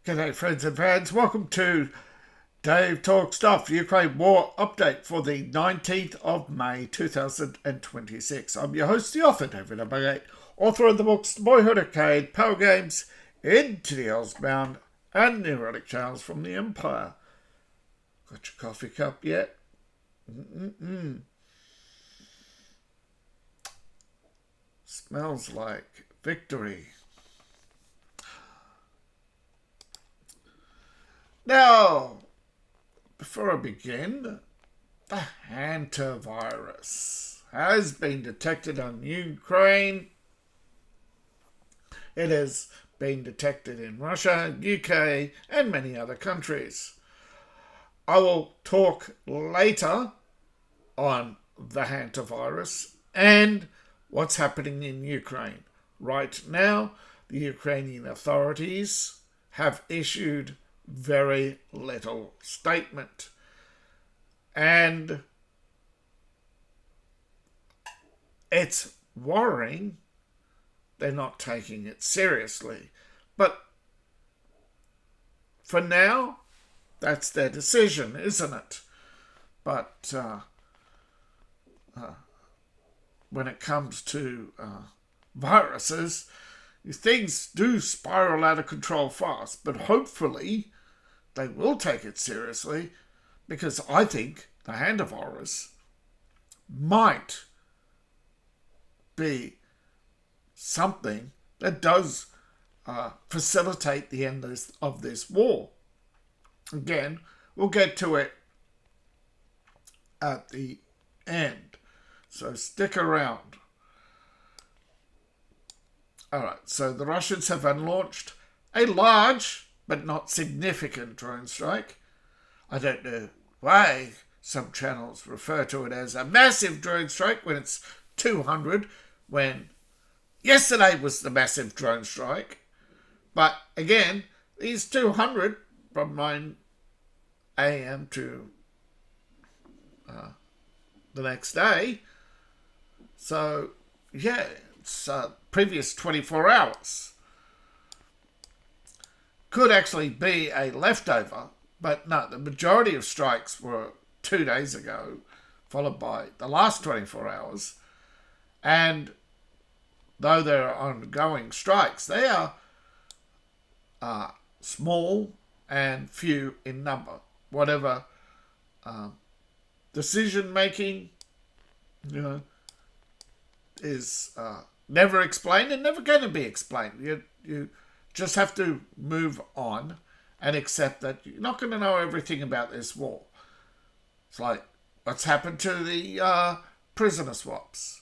G'day friends and fans, welcome to Dave Talk Stuff, Ukraine War Update for the 19th of May 2026. I'm your host, the author, David Hantavirus, author of the books Boyhood Arcade, Power Games, Into the Elsbound, and Neurotic Tales from the Empire. Got your coffee cup yet? Smells like victory. Now, before I begin, the Hantavirus has been detected on Ukraine. It has been detected in Russia, UK, and many other countries. I will talk later on the Hantavirus and what's happening in Ukraine. Right now, the Ukrainian authorities have issued very little statement, and it's worrying. They're not taking it seriously, but for now that's their decision, isn't it? But when it comes to viruses, things do spiral out of control fast, but hopefully they will take it seriously, because I think the Hantavirus might be something that does facilitate the end of this war. Again, we'll get to it at the end, so stick around. Alright, so the Russians have unlaunched a large but not significant drone strike. I don't know why some channels refer to it as a massive drone strike when it's 200, when yesterday was the massive drone strike. But again, these 200 from 9 a.m. to the next day. So, yeah, it's previous 24 hours. Could actually be a leftover, but no, the majority of strikes were 2 days ago, followed by the last 24 hours. And though there are ongoing strikes, they are small and few in number. Whatever decision making, is never explained and never going to be explained. You just have to move on and accept that you're not going to know everything about this war. It's like what's happened to the prisoner swaps.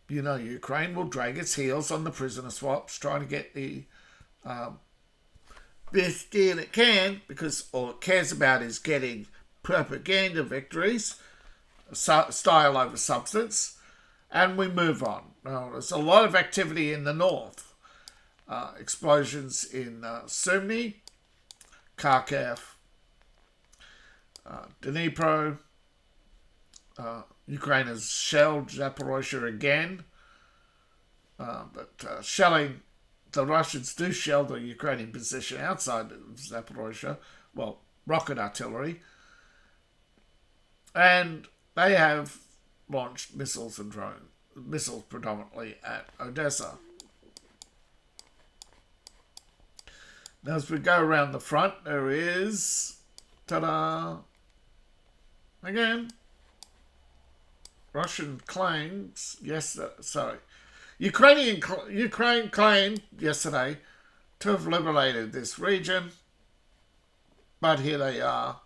Ukraine will drag its heels on the prisoner swaps, trying to get the best deal it can, because all it cares about is getting propaganda victories, style over substance, and we move on. Now, there's a lot of activity in the north. Explosions in Sumy, Kharkiv, Dnipro. Ukraine has shelled Zaporozhye again, but shelling, the Russians do shell the Ukrainian position outside of Zaporozhye, well, rocket artillery, and they have launched missiles and drones, missiles predominantly at Odessa. Now, as we go around the front, there is, ta-da, again, Russian claims, Ukraine claimed yesterday to have liberated this region, but here they are,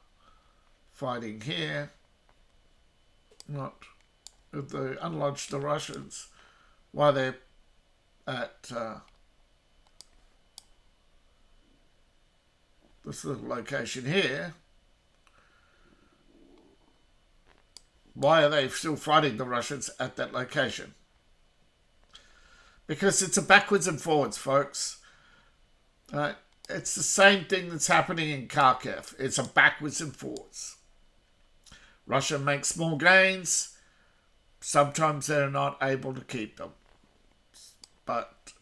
fighting here. Not if they unlodged the Russians while they're at this little location here. Why are they still fighting the Russians at that location? Because it's a backwards and forwards, folks. It's the same thing that's happening in Kharkiv. It's a backwards and forwards. Russia makes small gains. Sometimes they're not able to keep them. But,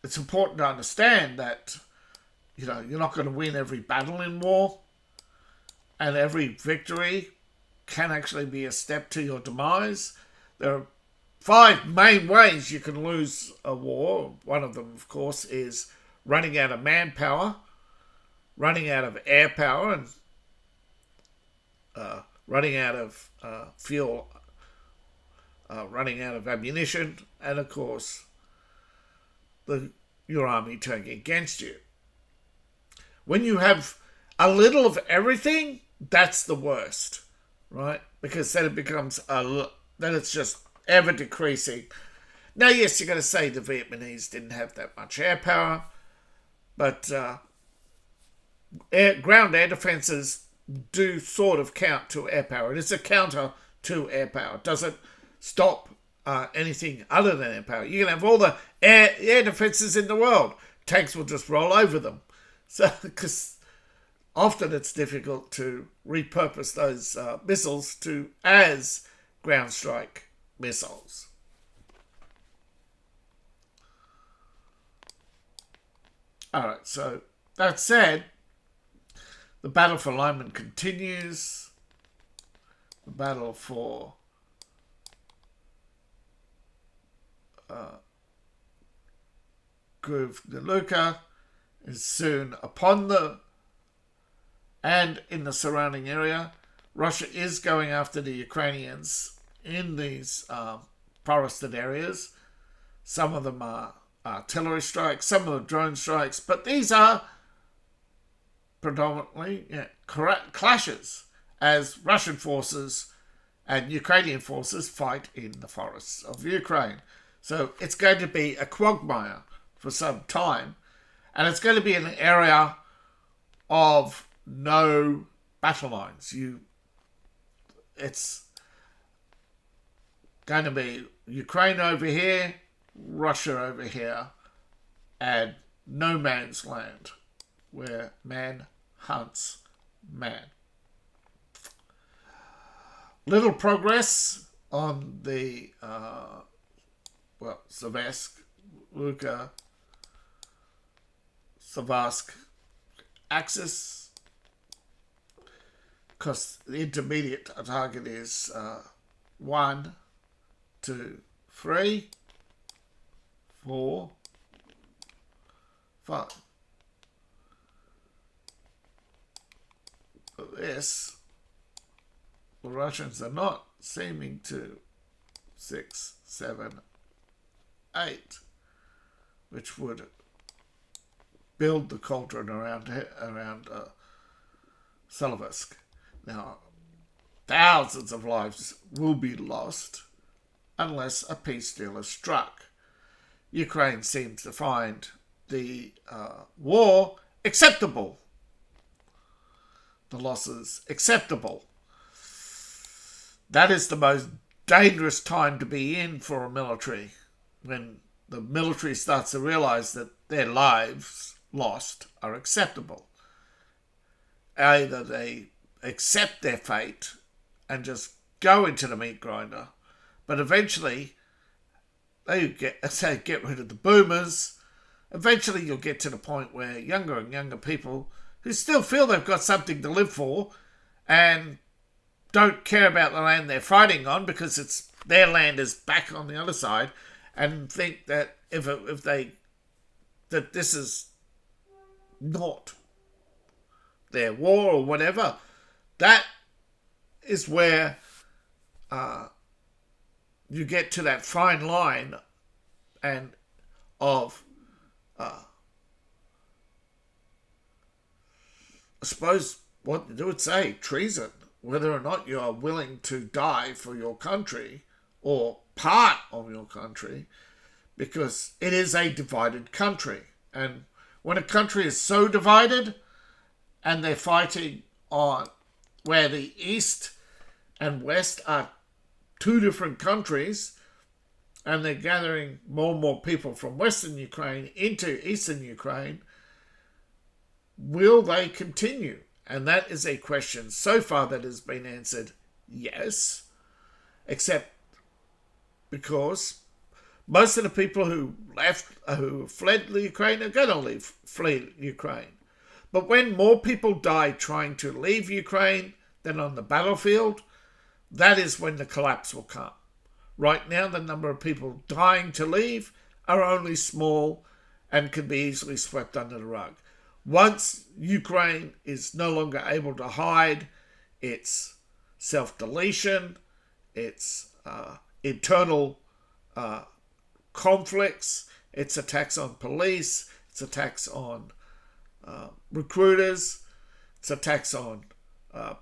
it's important to understand that, you're not going to win every battle in war, and every victory can actually be a step to your demise. There are 5 main ways you can lose a war. One of them, of course, is running out of manpower, running out of air power, and running out of fuel, running out of ammunition, and of course, your army turning against you. When you have a little of everything, that's the worst, right? Because then it becomes then it's just ever decreasing. Now, yes, you're going to say the Vietnamese didn't have that much air power, but ground air defences do sort of count to air power. It is a counter to air power. It doesn't stop anything other than air power. You can have all the air defences in the world. Tanks will just roll over them. So, because often it's difficult to repurpose those missiles as ground strike missiles. Alright, so that said, the battle for Lyman continues. The battle for Gruvgaluka is soon upon and in the surrounding area. Russia is going after the Ukrainians in these forested areas. Some of them are artillery strikes, some of them drone strikes, but these are predominantly clashes as Russian forces and Ukrainian forces fight in the forests of Ukraine. So it's going to be a quagmire for some time, and it's going to be an area of no battle lines. It's going to be Ukraine over here, Russia over here, and no man's land where man hunts man. Little progress on the Zavsk, Luka, Savsk axis, because the intermediate target is 1, 2, 3, 4, 5. This, the Russians are not seeming to 6, 7, 8, which would build the cauldron around Solovsk. Now, thousands of lives will be lost unless a peace deal is struck. Ukraine seems to find the war acceptable. The losses acceptable. That is the most dangerous time to be in for a military, when the military starts to realise that their lives lost are acceptable. Either they accept their fate and just go into the meat grinder, but eventually they get rid of the boomers. Eventually you'll get to the point where younger and younger people who still feel they've got something to live for and don't care about the land they're fighting on because it's their land is back on the other side, and think that that this is not their war or whatever. That is where you get to that fine line and of I suppose what you would say treason, whether or not you are willing to die for your country or part of your country, because it is a divided country. And when a country is so divided and they're fighting on where the East and West are two different countries, and they're gathering more and more people from Western Ukraine into Eastern Ukraine, will they continue? And that is a question so far that has been answered yes, except because Most of the people who fled the Ukraine are going to flee Ukraine. But when more people die trying to leave Ukraine than on the battlefield, that is when the collapse will come. Right now, the number of people dying to leave are only small and can be easily swept under the rug. Once Ukraine is no longer able to hide its self-deletion, its internal conflicts, its attacks on police, its attacks on recruiters, its attacks on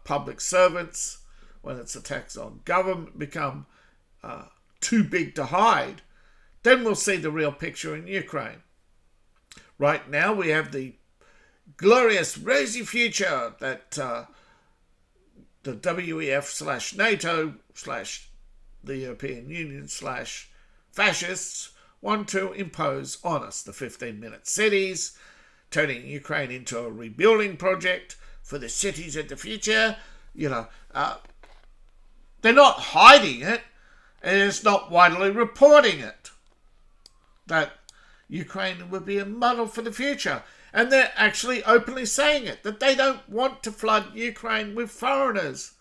public servants, when its attacks on government become too big to hide, then we'll see the real picture in Ukraine. Right now we have the glorious rosy future that the WEF/NATO/ the European Union / fascists want to impose on us. The 15-minute cities, turning Ukraine into a rebuilding project for the cities of the future. They're not hiding it, and it's not widely reporting it, that Ukraine would be a model for the future. And they're actually openly saying it, that they don't want to flood Ukraine with foreigners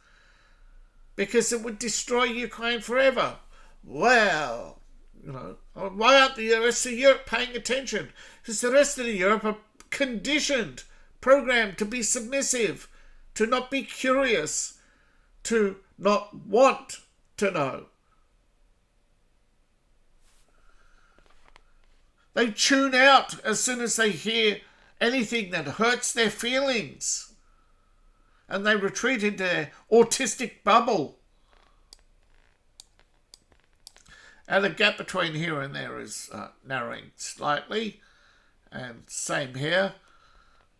because it would destroy Ukraine forever. Well, why aren't the rest of Europe paying attention? Because the rest of Europe are conditioned, programmed to be submissive, to not be curious, to not want to know. They tune out as soon as they hear anything that hurts their feelings, and they retreat into their autistic bubble. And the gap between here and there is narrowing slightly, and same here,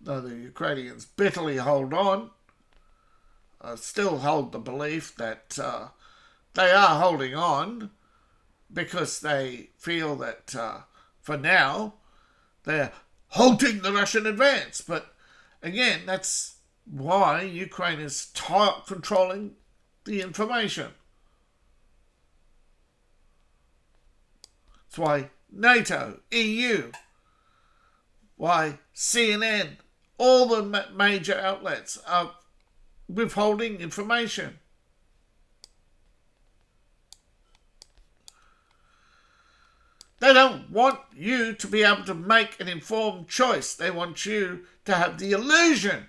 though the Ukrainians bitterly hold on, still hold the belief that they are holding on because they feel that for now they're halting the Russian advance. But again, that's why Ukraine is controlling the information. That's why NATO, EU, why CNN, all the major outlets are withholding information. They don't want you to be able to make an informed choice. They want you to have the illusion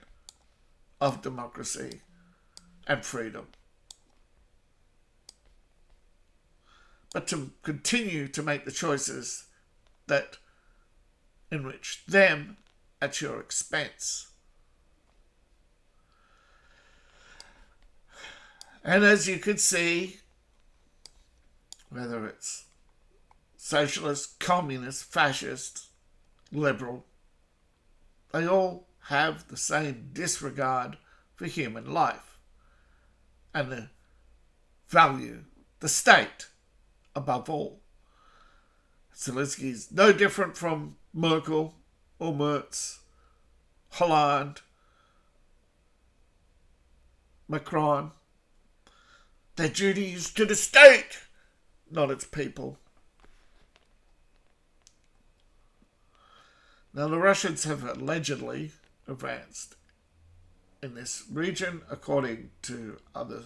of democracy and freedom, but to continue to make the choices that enrich them at your expense. And as you can see, whether it's socialist, communist, fascist, liberal, they all have the same disregard for human life and the value, the state, above all. Zelensky is no different from Merkel or Merz, Hollande, Macron. Their duty is to the state, not its people. Now, the Russians have allegedly advanced in this region, according to other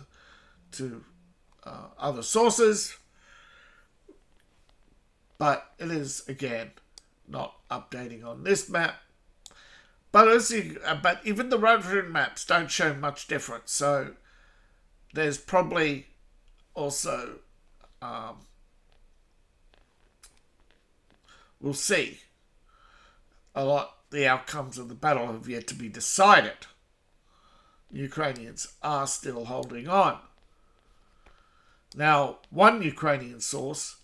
sources, but it is again not updating on this map. But even the Russian maps don't show much difference. So there's probably also we'll see. A lot the outcomes of the battle have yet to be decided. The Ukrainians are still holding on. Now, one Ukrainian source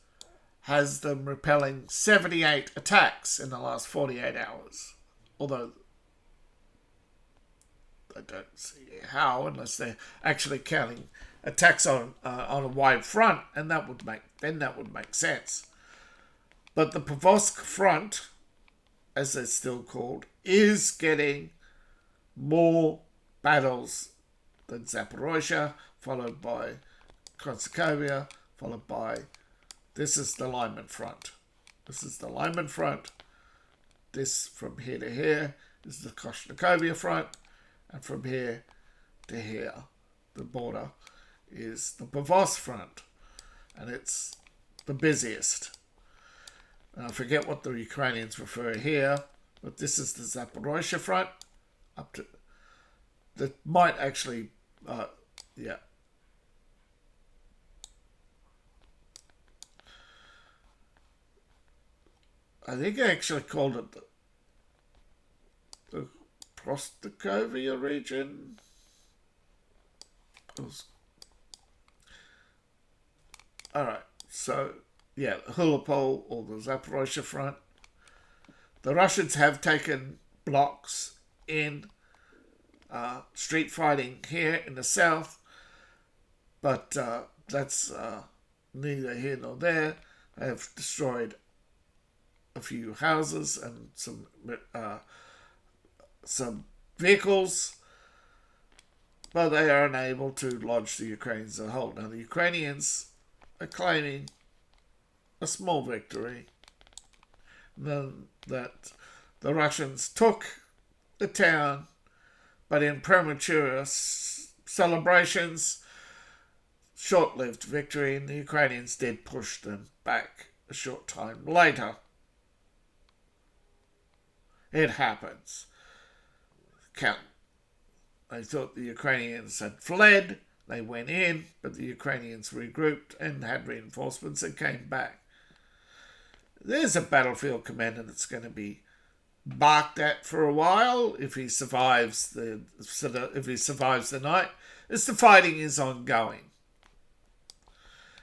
has them repelling 78 attacks in the last 48 hours. Although I don't see how, unless they're actually counting attacks on a wide front, and that would make sense. But the Pavlovsk front, as they're still called, is getting more battles than Zaporozhye, followed by Konsakovia, followed by This is the lineman front. This is the lineman front. This from here to here is the Koshnikovia front. And from here to here, the border, is the Bavos front. And it's the busiest. And I forget what the Ukrainians refer here, but this is the Zaporozhye front. Up to that might actually, yeah. I think I actually called it the Prostokovia region. Alright, so yeah, Hulapol or the Zaporozhye front. The Russians have taken blocks in street fighting here in the south, but that's neither here nor there. They have destroyed a few houses and some vehicles, but they are unable to lodge the Ukrainians as a whole. Now the Ukrainians are claiming a small victory, then that the Russians took the town, but in premature celebrations, short-lived victory, and the Ukrainians did push them back a short time later. It happens. They thought the Ukrainians had fled. They went in, but the Ukrainians regrouped and had reinforcements and came back. There's a battlefield commander that's going to be barked at for a while if he survives the night, as the fighting is ongoing.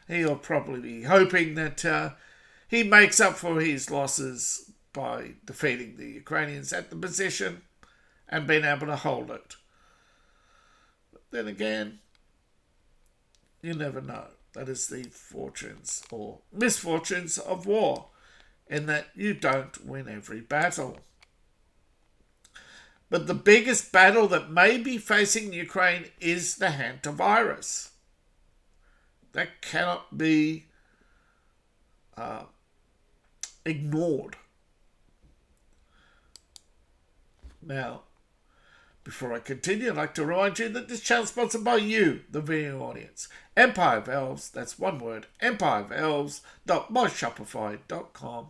He'll probably be hoping that he makes up for his losses by defeating the Ukrainians at the position and being able to hold it. But then again, you never know. That is the fortunes or misfortunes of war, in that you don't win every battle. But the biggest battle that may be facing Ukraine is the Hantavirus. That cannot be ignored. Now, before I continue, I'd like to remind you that this channel is sponsored by you, the viewing audience. Empire of Elves, that's one word, empireofelves.myshopify.com.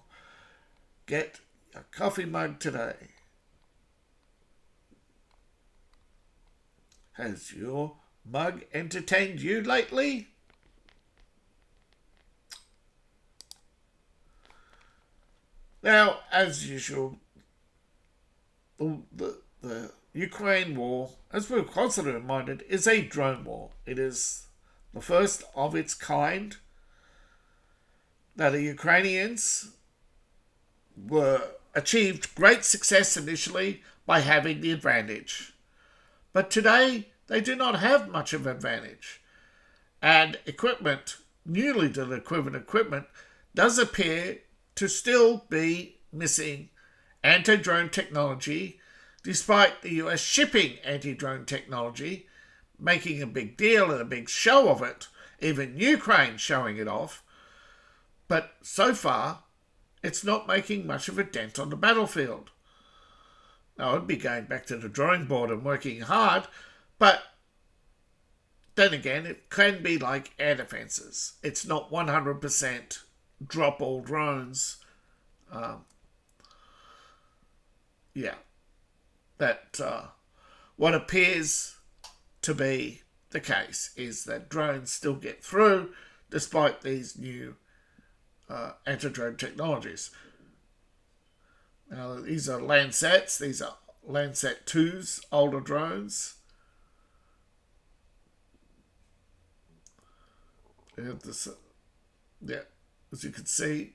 Get a coffee mug today. Has your mug entertained you lately? Now, as usual, the Ukraine war, as we're constantly reminded, is a drone war. It is the first of its kind. Now, the Ukrainians achieved great success initially by having the advantage. But today, they do not have much of an advantage. And equipment, newly delivered equipment, does appear to still be missing anti-drone technology, despite the US shipping anti-drone technology, making a big deal and a big show of it, even Ukraine showing it off. But so far, it's not making much of a dent on the battlefield. Now, I'd be going back to the drawing board and working hard, but then again, it can be like air defences. It's not 100% drop all drones. What appears to be the case is that drones still get through despite these new anti-drone technologies. Now, these are Landsats. These are Landsat 2s, older drones. As you can see,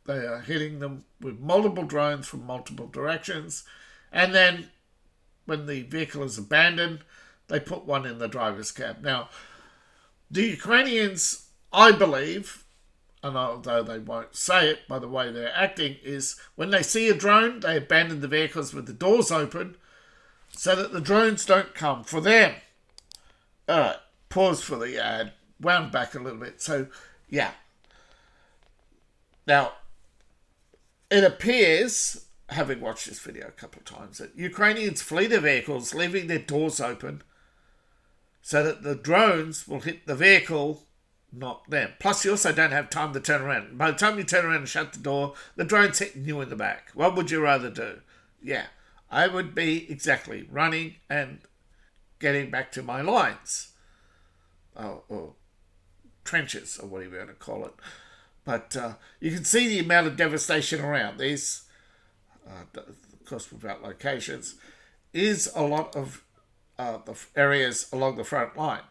they are hitting them with multiple drones from multiple directions. And then, when the vehicle is abandoned, they put one in the driver's cab. Now, the Ukrainians, I believe, and although they won't say it by the way they're acting, is when they see a drone, they abandon the vehicles with the doors open so that the drones don't come for them. Alright, pause for the ad, wound back a little bit. So Yeah. Now, it appears, having watched this video a couple of times, that Ukrainians flee their vehicles, leaving their doors open so that the drones will hit the vehicle, not them. Plus, you also don't have time to turn around. By the time you turn around and shut the door, the drone's hitting you in the back. What would you rather do? Yeah, I would be exactly running and getting back to my lines. Or trenches, or whatever you want to call it. But you can see the amount of devastation around these, of course without locations, is a lot of the areas along the front line.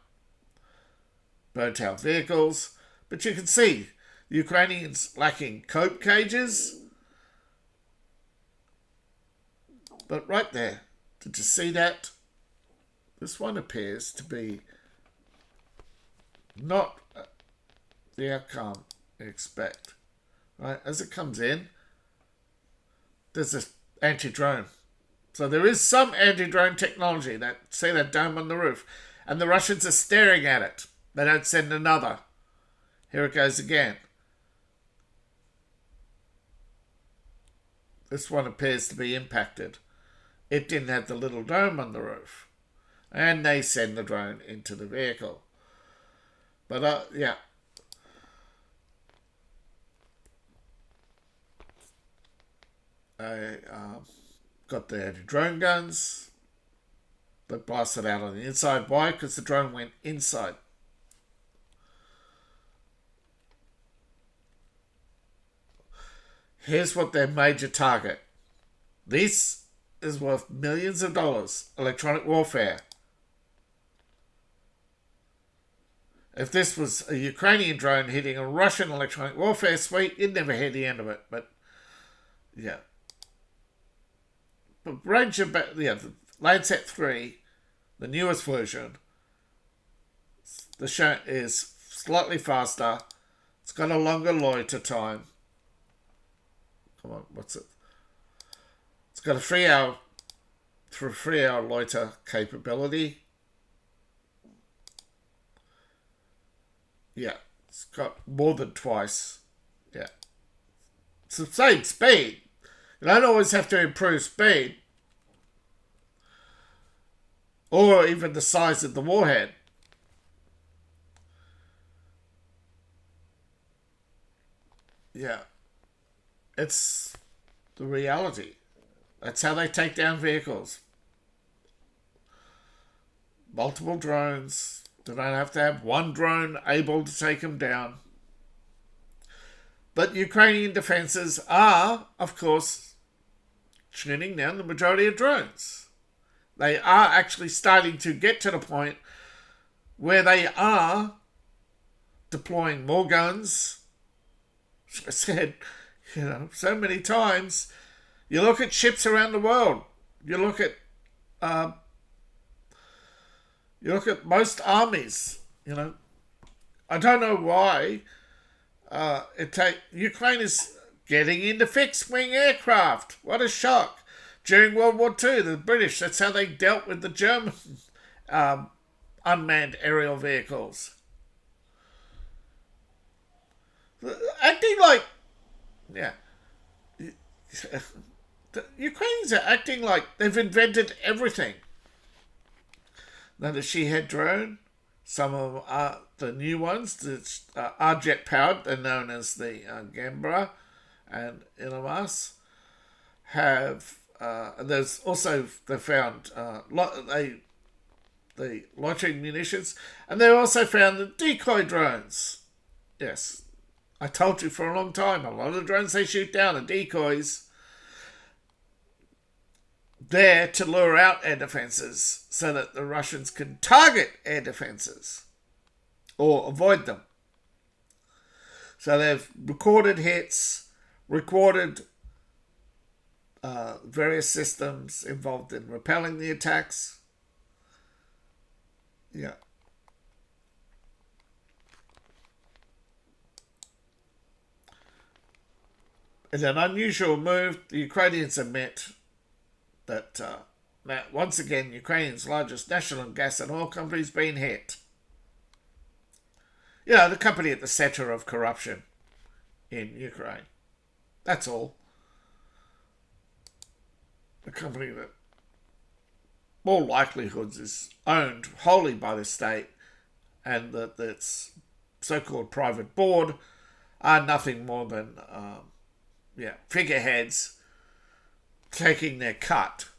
Burnt out vehicles, but you can see the Ukrainians lacking cope cages. But right there, did you see that? This one appears to be not the outcome you expect. Right, as it comes in, there's this anti-drone. So there is some anti-drone technology. See that dome on the roof, and the Russians are staring at it. They don't send another. Here it goes again. This one appears to be impacted. It didn't have the little dome on the roof, and they send the drone into the vehicle. But yeah. I got the drone guns. They blasted out on the inside. Why? Because the drone went inside. Here's what their major target. This is worth millions of dollars. Electronic warfare. If this was a Ukrainian drone hitting a Russian electronic warfare suite, you'd never hear the end of it. But yeah. But the Landsat 3, the newest version, the show is slightly faster. It's got a longer loiter time. Come on, what's it? It's got a 3 hour loiter capability. Yeah, it's got more than twice. Yeah. It's the same speed. You don't always have to improve speed. Or even the size of the warhead. Yeah. It's the reality. That's how they take down vehicles. Multiple drones. They don't have to have one drone able to take them down. But Ukrainian defences are, of course, tuning down the majority of drones. They are actually starting to get to the point where they are deploying more guns. I said, so many times. You look at ships around the world. You look at most armies. I don't know why. Ukraine is getting into fixed-wing aircraft. What a shock. During World War II, the British, that's how they dealt with the German unmanned aerial vehicles. Acting like... Yeah. The Ukrainians are acting like they've invented everything. Now the She-Head drone, some of them are the new ones that are jet-powered. They're known as the Gambra and Ilamas. Have... there's also, they found the loitering munitions, and they also found the decoy drones. Yes, I told you for a long time, a lot of the drones they shoot down are decoys. There to lure out air defences so that the Russians can target air defences or avoid them. So they've recorded hits, recorded various systems involved in repelling the attacks. Yeah. In an unusual move, the Ukrainians admit that once again, Ukraine's largest national gas and oil company has been hit. The company at the centre of corruption in Ukraine. That's all. The company that all likelihoods is owned wholly by the state, and that its so-called private board are nothing more than figureheads taking their cut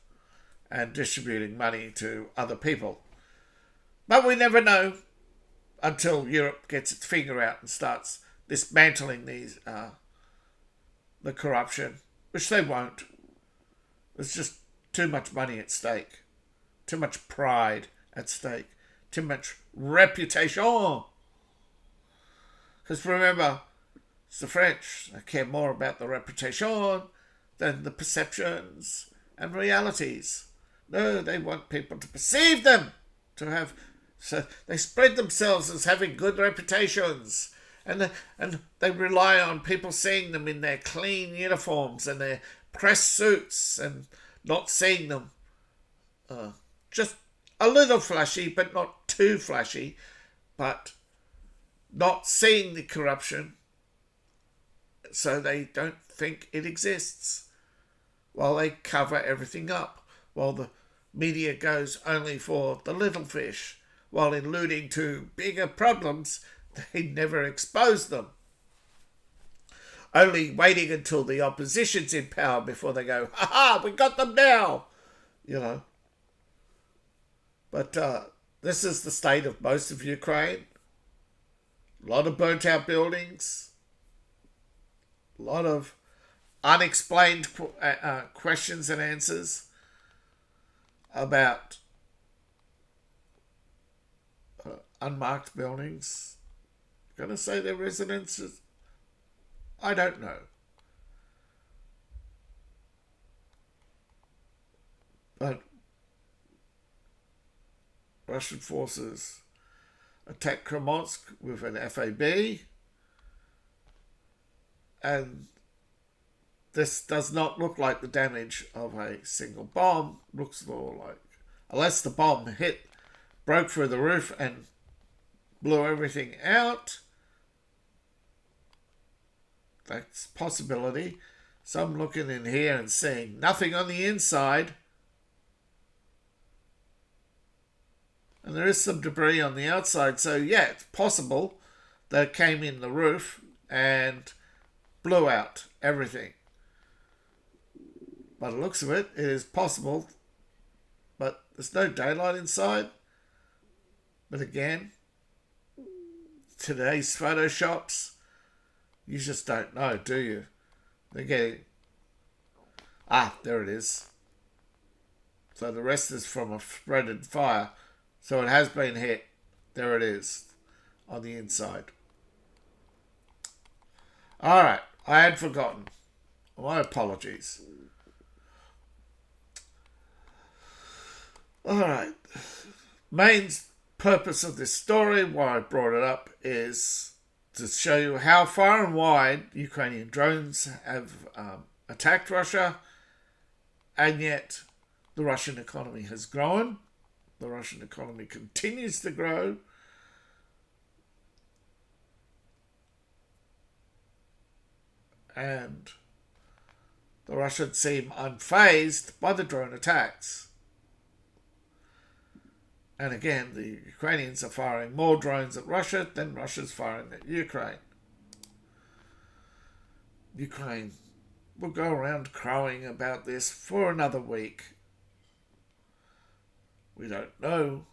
and distributing money to other people. But we never know until Europe gets its finger out and starts dismantling the corruption, which they won't. There's just too much money at stake, too much pride at stake, too much reputation. Because remember, it's the French. They care more about the reputation than the perceptions and realities. No, they want people to perceive them, so they spread themselves as having good reputations, and they rely on people seeing them in their clean uniforms and their pressed suits, and not seeing them just a little flashy, but not too flashy, but not seeing the corruption, so they don't think it exists, while they cover everything up, while the media goes only for the little fish, while alluding to bigger problems, they never expose them. Only waiting until the opposition's in power before they go, ha, we got them now, But this is the state of most of Ukraine. A lot of burnt out buildings, a lot of unexplained questions and answers about unmarked buildings. I'm going to say their residences. I don't know. But Russian forces attacked Kremensk with an FAB, and this does not look like the damage of a single bomb. Looks more like, unless the bomb broke through the roof and blew everything out. That's a possibility. So I'm looking in here and seeing nothing on the inside. And there is some debris on the outside. So yeah, it's possible that it came in the roof and blew out everything. By the looks of it, it is possible. But there's no daylight inside. But again, today's Photoshops, you just don't know, do you? They're getting... there it is. So the rest is from a spreaded fire. So it has been hit. There it is on the inside. Alright, I had forgotten. My apologies. Alright. Main purpose of this story, why I brought it up, is to show you how far and wide Ukrainian drones have attacked Russia, and yet the Russian economy has grown. The Russian economy continues to grow. And the Russians seem unfazed by the drone attacks. And again, the Ukrainians are firing more drones at Russia than Russia's firing at Ukraine. Ukraine will go around crowing about this for another week. We don't know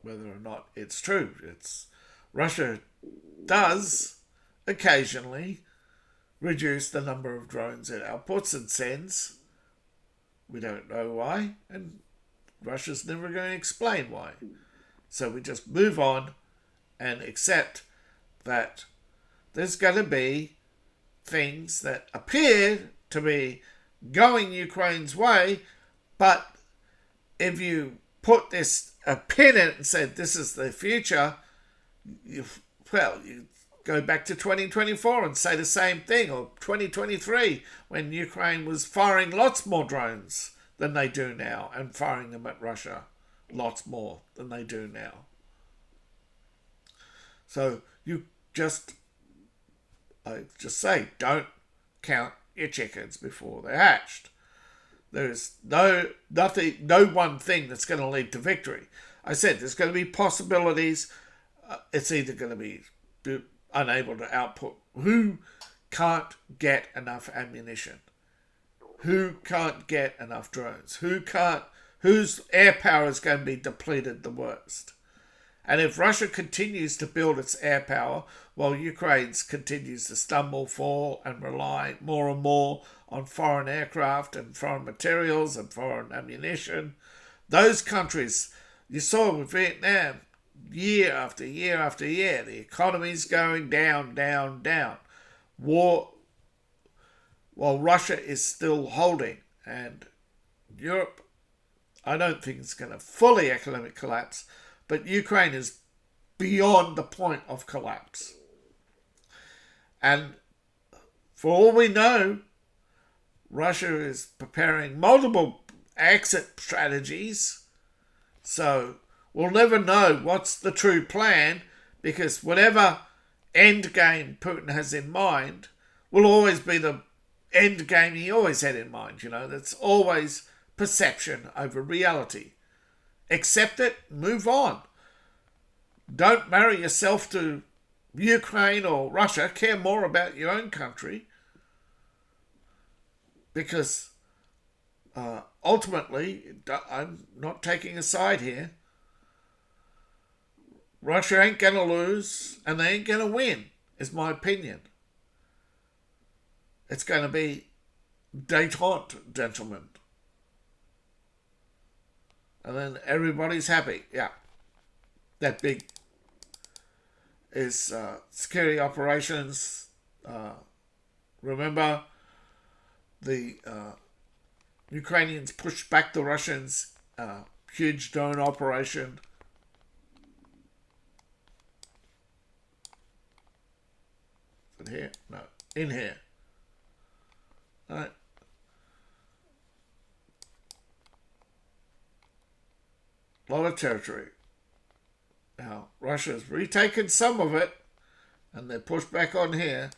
whether or not it's true. Russia does occasionally reduce the number of drones it outputs and sends. We don't know why, and Russia's never going to explain why. So we just move on and accept that there's going to be things that appear to be going Ukraine's way, but if you put a pin in it and said this is the future, you go back to 2024 and say the same thing, or 2023 when Ukraine was firing lots more drones than they do now and firing them at Russia lots more than they do now. So you just, I just say, don't count your chickens before they're hatched. There's no one thing that's going to lead to victory. I said there's going to be possibilities. It's either going to be unable to output. Who can't get enough ammunition? Who can't get enough drones? Whose air power is going to be depleted the worst? And if Russia continues to build its air power while Ukraine continues to stumble, fall, and rely more and more on foreign aircraft and foreign materials and foreign ammunition, those countries, you saw with Vietnam, year after year after year, the economy's going down, down, down. War, while Russia is still holding, and Europe, I don't think it's going to fully economic collapse, but Ukraine is beyond the point of collapse. And for all we know, Russia is preparing multiple exit strategies. So we'll never know what's the true plan, because whatever end game Putin has in mind will always be the end game he always had in mind. That's always perception over reality. Accept it, move on. Don't marry yourself to Ukraine or Russia. Care more about your own country. Because ultimately, I'm not taking a side here. Russia ain't going to lose and they ain't going to win, is my opinion. It's going to be détente, gentlemen. And then everybody's happy. Yeah. That big is security operations. Remember, the Ukrainians pushed back the Russians. Huge drone operation. Is it here? No. In here. All right. A lot of territory. Now, Russia's retaken some of it, and they're pushed back on here.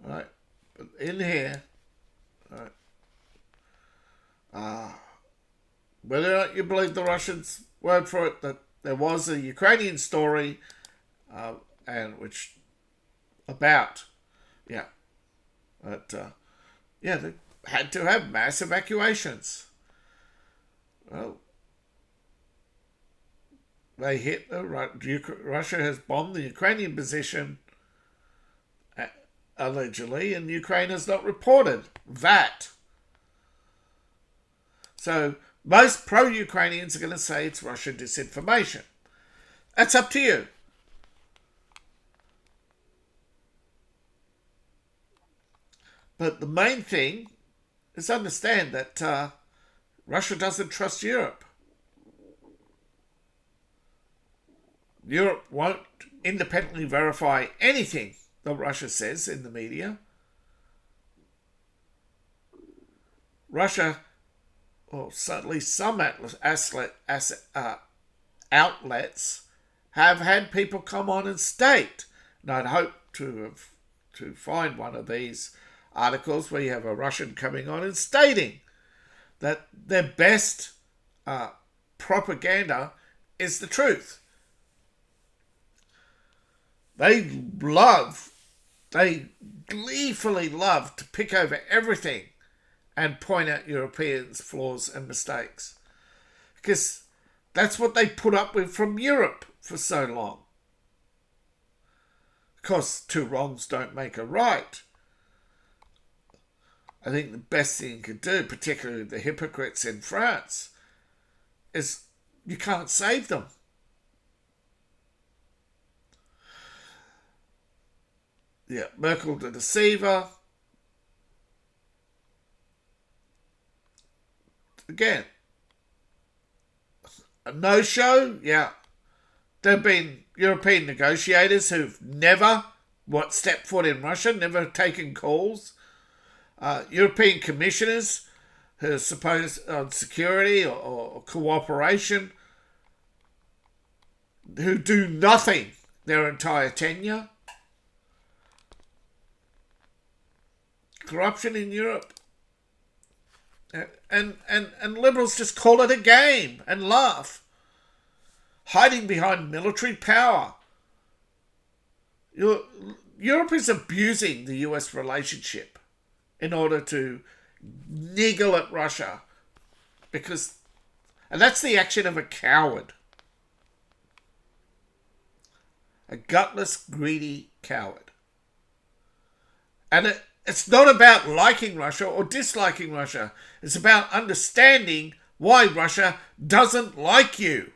All right. But in here, all right. Whether or not you believe the Russians' word for it, that there was a Ukrainian story, and which about, yeah, but they had to have mass evacuations. Well, they hit Russia has bombed the Ukrainian position, allegedly, and Ukraine has not reported that. So most pro-Ukrainians are going to say it's Russian disinformation. That's up to you. But the main thing is understand that Russia doesn't trust Europe. Europe won't independently verify anything that Russia says in the media. Russia, or certainly some outlets, have had people come on and state, and I'd hope to find one of these articles where you have a Russian coming on and stating that their best propaganda is the truth. They gleefully love to pick over everything and point out Europeans' flaws and mistakes. Because that's what they put up with from Europe for so long. Of course, two wrongs don't make a right. I think the best thing you could do, particularly the hypocrites in France, is you can't save them. Yeah, Merkel the deceiver. Again, a no-show, yeah. There have been European negotiators who've never stepped foot in Russia, never taken calls. European commissioners who are supposed on security or cooperation, who do nothing their entire tenure. Corruption in Europe. And liberals just call it a game and laugh. Hiding behind military power. Europe is abusing the US relationship in order to niggle at Russia. And that's the action of a coward. A gutless, greedy coward. And it's not about liking Russia or disliking Russia. It's about understanding why Russia doesn't like you.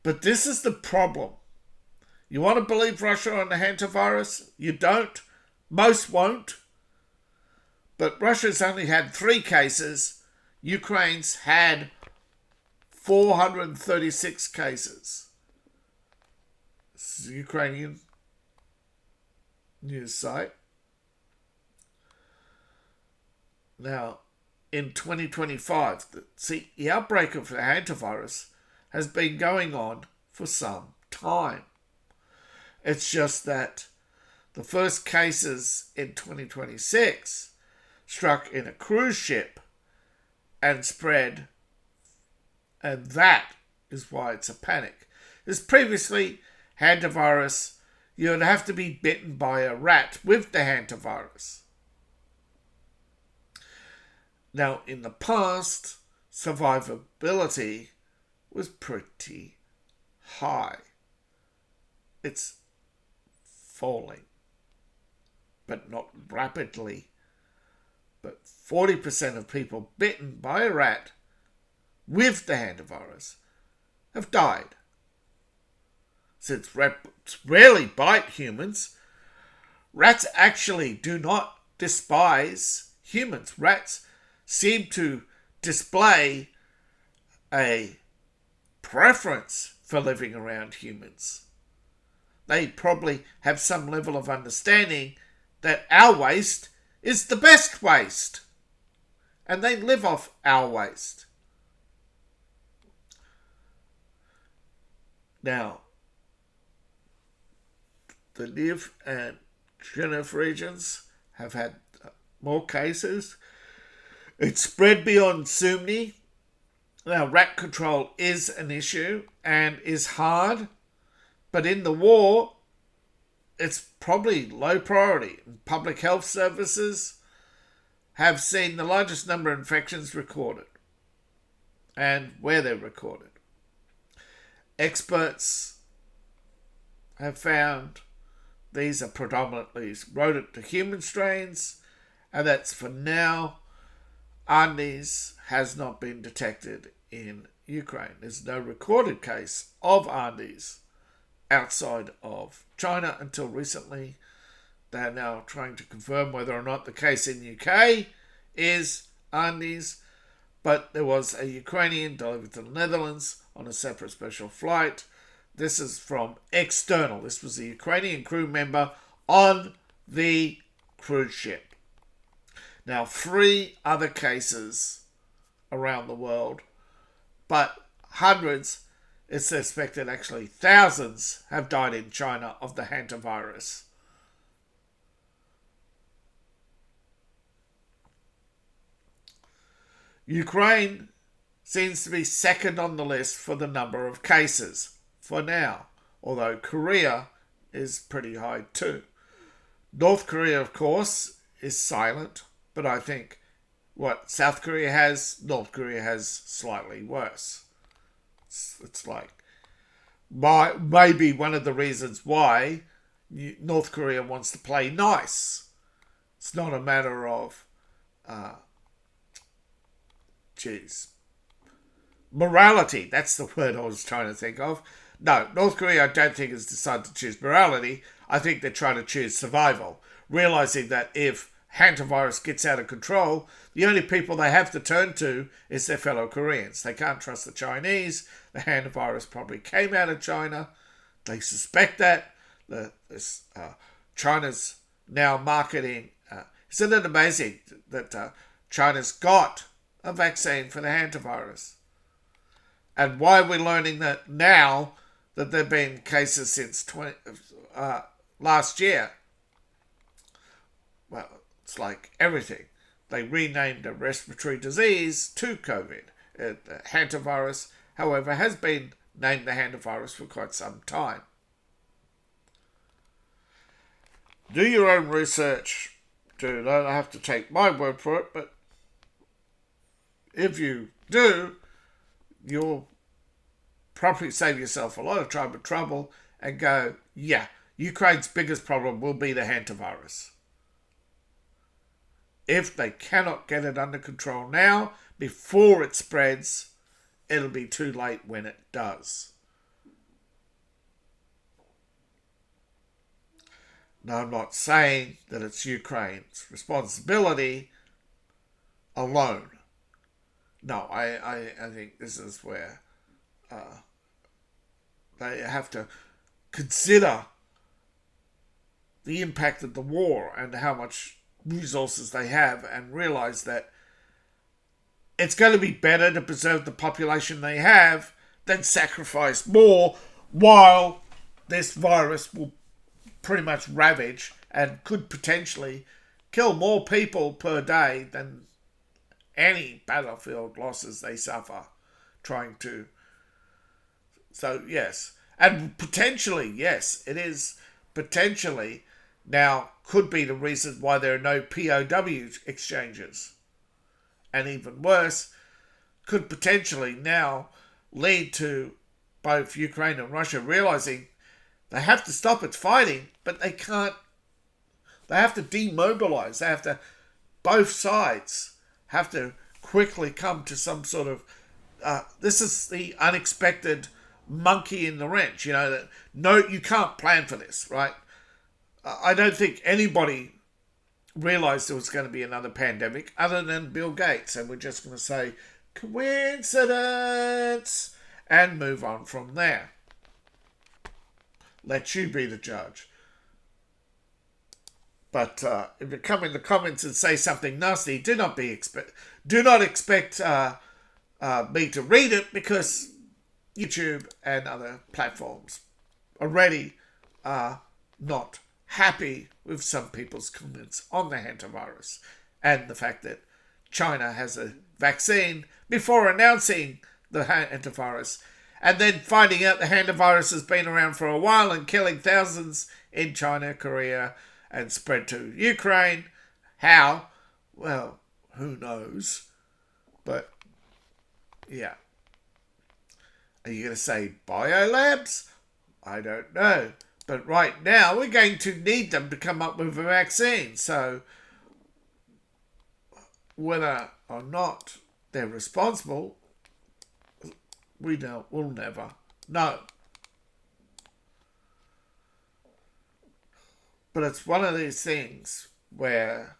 But this is the problem. You want to believe Russia on the Hantavirus? You don't. Most won't. But Russia's only had 3 cases. Ukraine's had 436 cases. This is a Ukrainian news site. Now, in 2025, the outbreak of the hantavirus has been going on for some time. It's just that the first cases in 2026 struck in a cruise ship and spread, and that is why it's a panic. As previously, hantavirus, you would have to be bitten by a rat with the hantavirus. Now, in the past, survivability was pretty high. It's falling, but not rapidly. But 40% of people bitten by a rat with the hantavirus have died. Since rats rarely bite humans, rats actually do not despise humans. Rats seem to display a preference for living around humans. They probably have some level of understanding that our waste is the best waste, and they live off our waste. Now, the Niv and Genève regions have had more cases. It's spread beyond Sumni. Now, rat control is an issue and is hard, but in the war, it's probably low priority. Public health services have seen the largest number of infections recorded and where they're recorded. Experts have found these are predominantly rodent to human strains, and that's for now. Andes has not been detected in Ukraine. There's no recorded case of Andes outside of China until recently. They're now trying to confirm whether or not the case in UK is Andes, but there was a Ukrainian delivered to the Netherlands on a separate special flight. This is from external. This was a Ukrainian crew member on the cruise ship. Now, 3 other cases around the world, but hundreds, it's suspected actually thousands, have died in China of the hantavirus. Ukraine seems to be second on the list for the number of cases for now, although Korea is pretty high too. North Korea, of course, is silent, but I think what South Korea has, North Korea has slightly worse. It's like maybe one of the reasons why North Korea wants to play nice. It's not a matter of, morality. That's the word I was trying to think of. No, North Korea I don't think has decided to choose morality. I think they're trying to choose survival, realizing that if hantavirus gets out of control, the only people they have to turn to is their fellow Koreans. They can't trust the Chinese. The hantavirus probably came out of China. They suspect that. China's now marketing. Isn't it amazing that China's got a vaccine for the hantavirus? And why are we learning that now that there have been cases since last year? Well, it's like everything. They renamed a respiratory disease to COVID. The Hantavirus, however, has been named the Hantavirus for quite some time. Do your own research. Do not have to take my word for it, but if you do, you'll probably save yourself a lot of time and trouble and go, yeah, Ukraine's biggest problem will be the Hantavirus. If they cannot get it under control now, before it spreads, it'll be too late when it does. Now, I'm not saying that it's Ukraine's responsibility alone. No, I think this is where they have to consider the impact of the war and how much resources they have, and realize that it's going to be better to preserve the population they have than sacrifice more, while this virus will pretty much ravage and could potentially kill more people per day than any battlefield losses they suffer trying to. So yes, and potentially, yes, it is potentially now could be the reason why there are no POW exchanges. And even worse, could potentially now lead to both Ukraine and Russia realizing they have to stop its fighting, but they can't. They have to demobilize. They have to, both sides have to quickly come to some sort of, this is the unexpected monkey in the wrench. That no, you can't plan for this, right? I don't think anybody realized there was going to be another pandemic other than Bill Gates, and we're just going to say coincidence and move on from there. Let you be the judge. But if you come in the comments and say something nasty, do not expect me to read it, because YouTube and other platforms already are not happy with some people's comments on the hantavirus and the fact that China has a vaccine before announcing the hantavirus, and then finding out the hantavirus has been around for a while and killing thousands in China, Korea, and spread to Ukraine. How? Well, who knows? But yeah. Are you going to say biolabs? I don't know. But right now, we're going to need them to come up with a vaccine. So, whether or not they're responsible, we'll never know. But it's one of these things where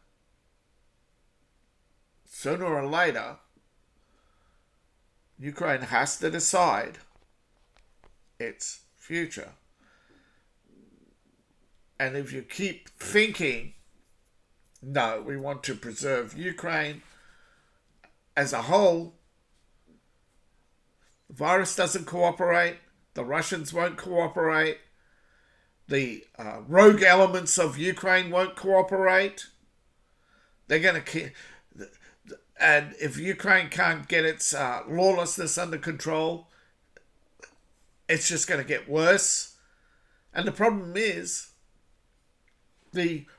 sooner or later, Ukraine has to decide its future. And if you keep thinking, no, we want to preserve Ukraine as a whole, the virus doesn't cooperate, the Russians won't cooperate, the rogue elements of Ukraine won't cooperate, they're going to... And if Ukraine can't get its lawlessness under control, it's just going to get worse. And the problem is,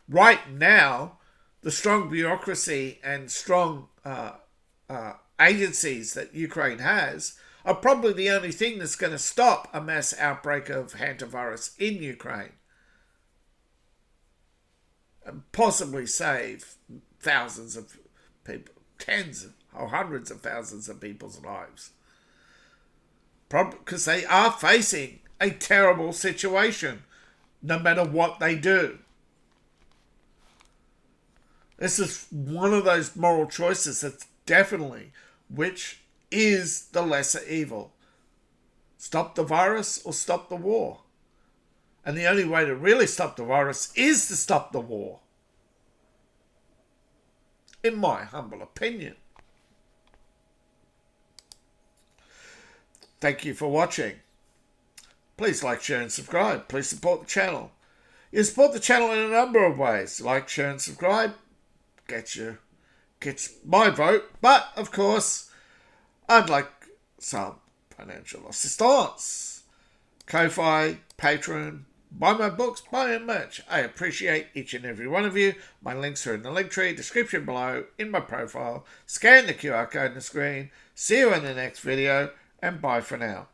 right now, the strong bureaucracy and strong agencies that Ukraine has are probably the only thing that's going to stop a mass outbreak of hantavirus in Ukraine and possibly save thousands of people, tens or hundreds of thousands of people's lives. Because they are facing a terrible situation, no matter what they do. This is one of those moral choices that's definitely which is the lesser evil. Stop the virus or stop the war. And the only way to really stop the virus is to stop the war. In my humble opinion. Thank you for watching. Please like, share and subscribe. Please support the channel. You support the channel in a number of ways. Like, share and subscribe gets my vote. But, of course, I'd like some financial assistance. Ko-Fi, Patreon, buy my books, buy my merch. I appreciate each and every one of you. My links are in the link tree, description below, in my profile. Scan the QR code on the screen. See you in the next video, and bye for now.